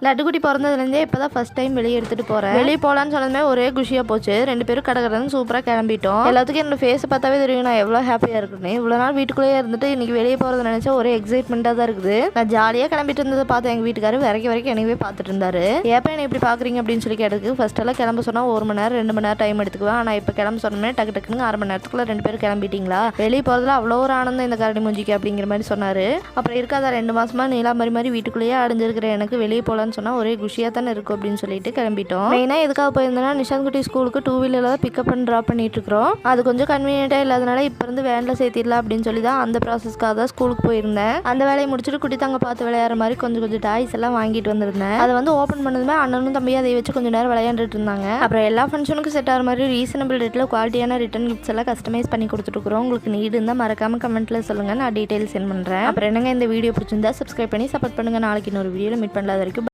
லட்டுக்குட்டி பிறந்ததுலேருந்தே இப்போ தான் first time வெளியே எடுத்துகிட்டு போகிறேன். வெளியே போகலான்னு சொன்னதுமே ஒரே குஷியாக போச்சு. 2 பேரும் கடற்கரைன்னு சூப்பராக கிளம்பிட்டோம். எல்லாத்துக்கும் என்னோட ஃபேஸை பார்த்தாவே தெரியும் நான் எவ்வளோ ஹாப்பியாக இருக்குன்னு. இவ்வளோ நாள் வீட்டுக்குள்ளேயே இருந்துட்டு இன்றைக்கி வெளியே போகிறத நினச்சா ஒரே எக்ஸைட்மெண்ட்டாக தான் இருக்குது. நான் ஜாலியாக கிளம்பிட்டு இருந்ததை பார்த்து எங்கள் வீட்டுக்காரர் வரைக்கும் என்னவே பார்த்துட்டு இருந்தாரு. எப்போ என்ன இப்படி பார்க்குறீங்க அப்படின்னு சொல்லி கேட்டதுக்கு ஃபர்ஸ்ட்டெல்லாம் கிளம்ப சொன்னால் 1 மணி நேரம் 2 மணி நேரம் டைம் எடுத்துக்குவேன். ஆனால் இப்போ கிளம்ப சொன்னோன்னே டக்குன்னு 1/2 மணி நேரத்துக்குள்ள 2 பேரும் கிளம்பிட்டீங்களா, வெளியே போகிறதுல அவ்வளோ ஒரு ஆனந்தம் இந்த கரடி மூஞ்சிக்கு அப்படிங்கிற மாதிரி சொன்னார். அப்புறம் இருக்காதா 2 மாதமாக நீலாம்பரி வீட்டுக்குள்ளேயே அடைஞ்சிருக்கிற எனக்கு வெளியே போகலான்னு சொன்னால் ஒரே குஷியாக தானே இருக்கும் அப்படின்னு சொல்லிட்டு கிளம்பிட்டோம். மெயினாக எதுக்காக போயிருந்தேன்னா நிஷாந்த் குட்டி ஸ்கூலுக்கு 2 வீலரில் தான் பிக்கப் பண்ணி ட்ராப் பண்ணிட்டு இருக்கிறோம். அது கொஞ்சம் கன்வீனியன்ட்டாக இல்லாதனால இப்போ இருந்து வேனில் சேர்த்திடலாம் அப்படின்னு சொல்லி தான் அந்த ப்ராசஸ்க்காக தான் ஸ்கூலுக்கு போயிருந்தேன். அந்த வேலையை முடிச்சுட்டு குட்டி தாங்க பார்த்து விளையாடுற மாதிரி கொஞ்சம் டாய்ஸ் எல்லாம் வாங்கிட்டு வந்திருந்தேன். அதை வந்து ஓப்பன் பண்ணதுமே அண்ணனும் தம்பியும் அதை வச்சு கொஞ்சம் நேரம் விளையாண்டுட்டு இருந்தாங்க. அப்புறம் எல்லா ஃபங்க்ஷனுக்கும் செட் ஆகிற மாதிரி ரீசனபிள் ரேட்டில் குவாலிட்டியான ரிட்டன் கிஃப்ட்ஸ் எல்லாம் கஸ்டமைஸ் பண்ணி கொடுத்துருக்குறோம். உங்களுக்கு நீடு இருந்தால் மறக்காம கமெண்ட்டில் சொல்லுங்கள், நான் டீட்டெயில்ஸ் சென்ட் பண்ணுறேன். அப்புறம் என்னங்க இந்த வீடியோ பிடிச்சிருந்தா சப்ஸ்கிரைப் பண்ணி சப்போர்ட் பண்ணுங்கள். நாளைக்கு இன்னொரு வீடியோவில் மீட் பண்ணலாத வரைக்கும்